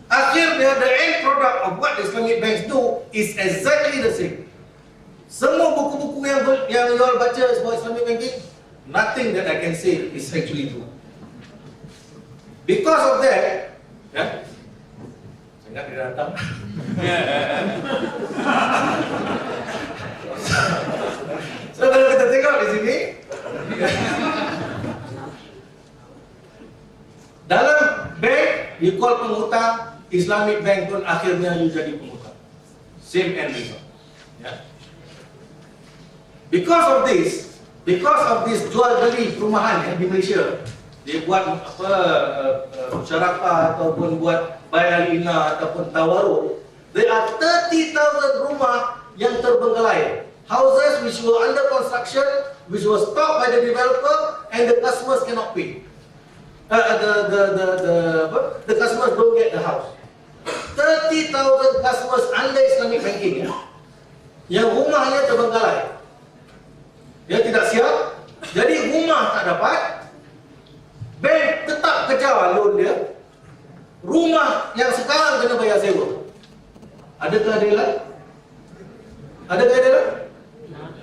Akhirnya the end product of what Islamic banks do is exactly the same. Semua buku-buku yang you all baca about Islamic banking, nothing that I can say is actually true. Because of that, ingat dia datang. So kalau kita tengok di sini, dalam bank, you call penghutang, Islamic bank pun akhirnya you jadi penghutang. Same end result. Yeah. Because of this jual beli perumahan di Malaysia, dia buat musyarakah ataupun buat bayar-lina ataupun tawaruk. There are 30,000 rumah yang terbengkalai. Houses which were under construction, which were stopped by the developer, and the customers cannot pay. The customers don't get the house. 30,000 customers under Islamic banking, yang rumahnya terbengkalai. Dia tidak siap, jadi rumah tak dapat. Bank tetap kejar loan dia. Rumah yang sekarang kena bayar sewa. Ada keadilan? Ada keadilan?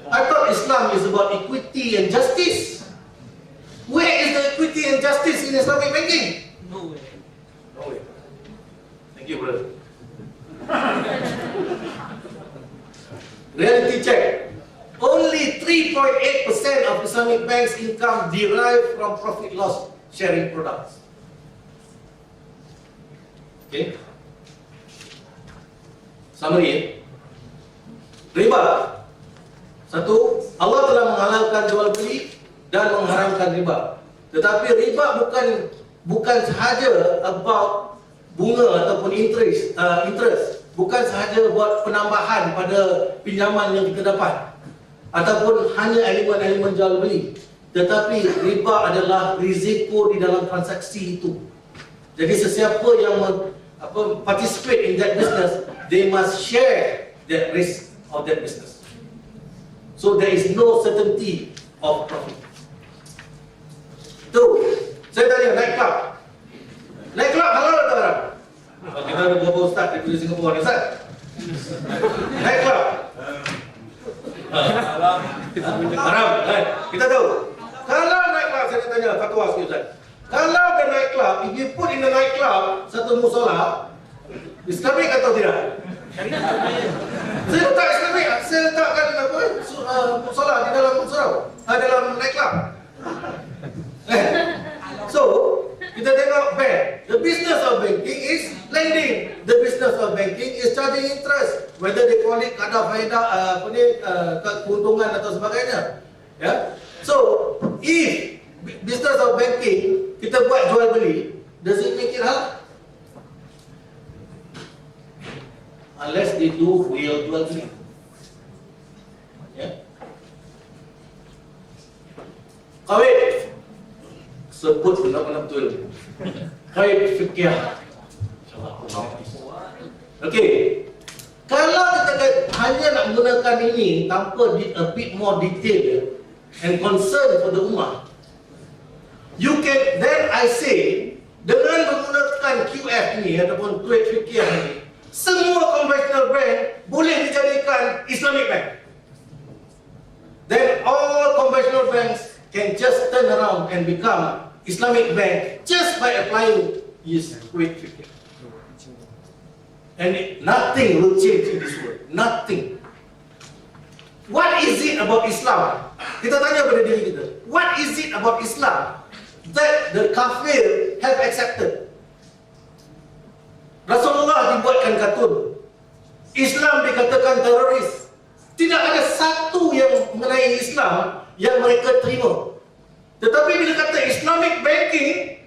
I thought Islam is about equity and justice. Where is the equity and justice in Islamic banking? No way. Thank you, brother. Reality check. Only 3.8% of Islamic banks' income derived from profit loss sharing products. Okay. Summary. Riba. Satu, Allah telah menghalalkan jual beli dan mengharamkan riba. Tetapi riba bukan sahaja about bunga ataupun interest, bukan sahaja buat penambahan pada pinjaman yang kita dapat ataupun hanya elemen-elemen jual beli, tetapi riba adalah risiko di dalam transaksi itu. Jadi sesiapa yang participate in that business, they must share that risk of that business. So there is no certainty of profit. Tu, saya tanya nightclub. Nightclub halal atau haram? Kita ada beberapa ustaz di Singapura ni, Ustaz. Nightclub haram. Kita tahu. Kalau nightclub, saya nak tanya fatwa sikit, Ustaz. Kalau the nightclub, if you put in the nightclub satu musola, Islamic atau tidak? Saya letak Islamic, saya letakkan musola di dalam surau, dalam nightclub. So, kita tengok bank. The business of banking is lending. The business of banking is charging interest. Whether they call it kadar faedah, keuntungan atau sebagainya. Ya. So, if business of banking kita buat jual beli, does it make it halal? Unless they do real jual beli. Ya. Kawin. Sebut benar-benar betul. Kait fikih. Okey. Kalau kita hanya nak menggunakan ini tanpa a bit more detail and concern for the ummah, you can, then I say, dengan menggunakan QF ini ataupun Kuwait fikih ini, semua conventional bank boleh dijadikan Islamic bank. Then all conventional banks can just turn around and become Islamic bank just by applying this Kuwait fikih. And nothing will change in this world. Nothing. What is it about Islam? Kita tanya pada diri kita. What is it about Islam that the kafir have accepted? Rasulullah dibuatkan kartun. Islam dikatakan teroris. Tidak ada satu yang mengenai Islam yang mereka terima. Tetapi bila kata Islamic banking,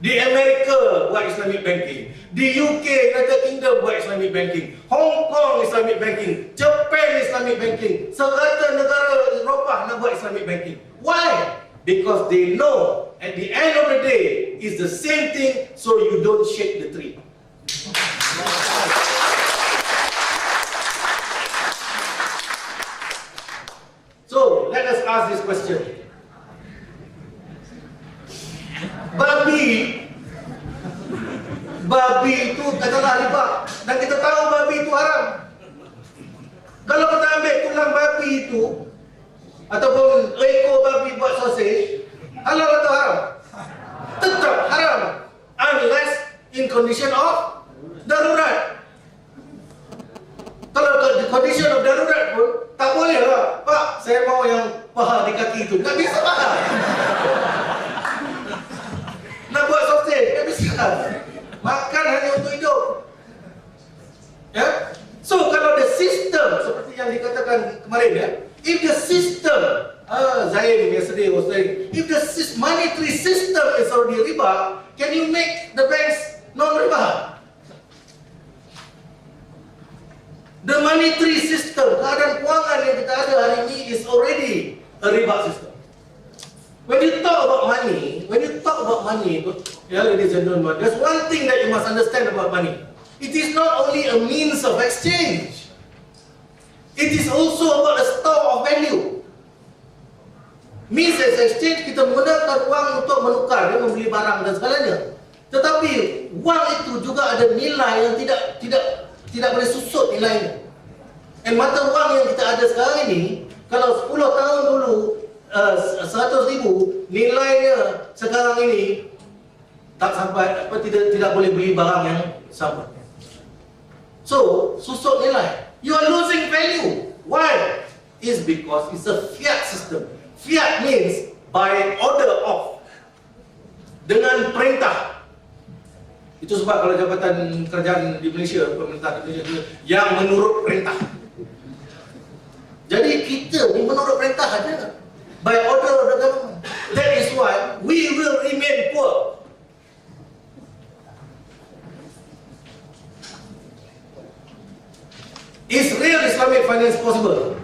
di Amerika buat Islamic banking, di UK, United Kingdom buat Islamic banking, Hong Kong Islamic banking, Japan Islamic banking, serata negara Eropah nak buat Islamic banking. Why? Because they know at the end of the day is the same thing, so you don't shake the tree. So let us ask this question. Babi itu adalah riba dan kita tahu babi itu haram. Kalau kita ambil tulang babi itu ataupun ekor babi buat sausage, halal atau haram? Tetap haram unless in condition of darurat. Kalau di condition of darurat pun tak boleh lah. Pak, saya mau yang paha di kaki itu. Tak bisa paha. Nak buat sausage, tak bisa. Makan hanya untuk hidup. Ya? So kalau the system seperti yang dikatakan kemarin, ya, if the system, Zain yesterday was saying, if the monetary system is already riba, can you make the banks non-riba? The monetary system, keadaan kewangan yang kita ada hari ini is already a riba system. When you talk about money, yeah, ladies and gentlemen, there's one thing that you must understand about money. It is not only a means of exchange. It is also about a store of value. Means of exchange, kita menggunakan uang untuk menukar, membeli barang dan segalanya. Tetapi wang itu juga ada nilai yang tidak boleh susut nilainya. Dan mata wang yang kita ada sekarang ini, kalau 10 tahun dulu 100,000, nilainya sekarang ini tak sampai tidak boleh beli barang yang sama. So, susut nilai. You are losing value. Why? It's because it's a fiat system. Fiat means by order of, dengan perintah. Itu sebab kalau jabatan kerajaan di Malaysia, pemerintah di Malaysia yang menurut perintah. Jadi kita ni menurut perintah saja. By order of the government. That is why we will remain poor. Is real Islamic finance possible?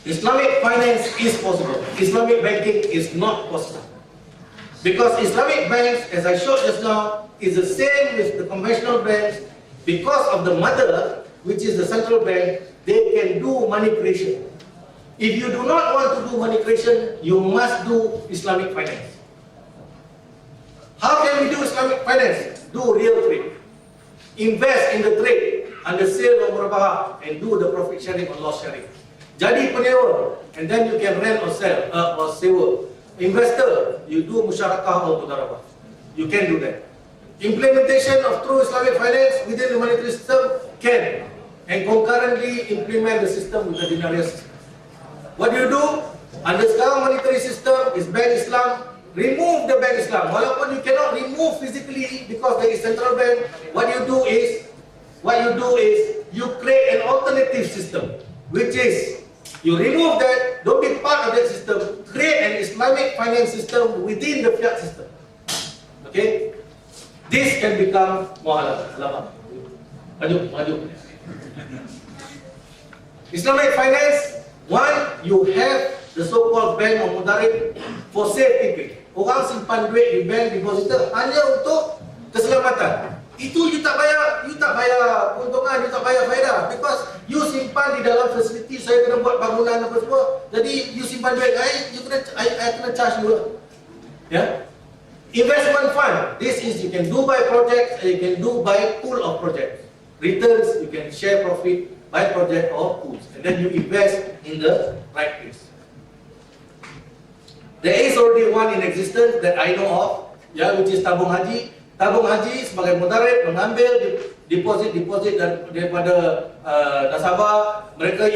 Islamic finance is possible. Islamic banking is not possible. Because Islamic banks, as I showed just now, is the same with the conventional banks. Because of the mother, which is the central bank, they can do money creation. If you do not want to do money creation, you must do Islamic finance. How can we do Islamic finance? Do real trade. Invest in the trade under sale of murabahah and do the profit sharing or loss sharing. Jadi penyewa, and then you can rent or sell or sewa. Investor, you do musyarakah or mudarabah. You can do that. Implementation of true Islamic finance within the monetary system can, and concurrently implement the system with the denarial system. What do you do? Under sekarang monetary system is Bank Islam. Remove the Bank Islam. Walaupun you cannot remove physically because there is central bank, what you do is you create an alternative system, which is you remove that, don't be part of that system, create an Islamic finance system within the fiat system. Okay? This can become muhalal. Maju. Islamic finance, one, you have the so-called bank or mudarib for safekeeping. Orang simpan duit di bank depositor hanya untuk keselamatan. Itu you tak bayar keuntungan, you tak bayar faedah, because you simpan di dalam fasiliti, saya kena buat bangunan apa semua. Jadi you simpan duit, I kena charge you. Ya. Investment fund, this is you can do by project, you can do by pool of projects. Returns, you can share profit by project or pools, and then you invest in the right place. There is already one in existence that I know of, which is tabung haji. Tabung haji sebagai mudarib mengambil deposit daripada nasabah, mereka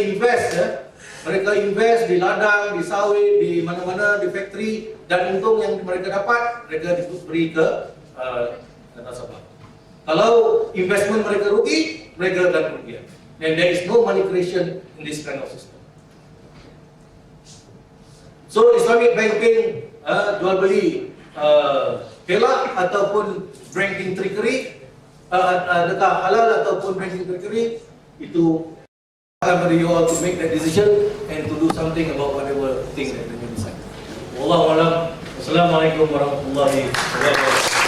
invest di ladang, di sawit, di mana-mana, di factory, dan untung yang mereka dapat mereka beri ke nasabah. Kalau investment mereka rugi, mereka akan kerugian. And there is no money creation in this kind of system. So Islamic banking, jual beli kelak ataupun banking trickery, adakah halal ataupun banking trickery, itu akan beri you all to make that decision and to do something about whatever thing that you decide. Wallahu a'lam. Wassalamualaikum warahmatullahi wabarakatuh.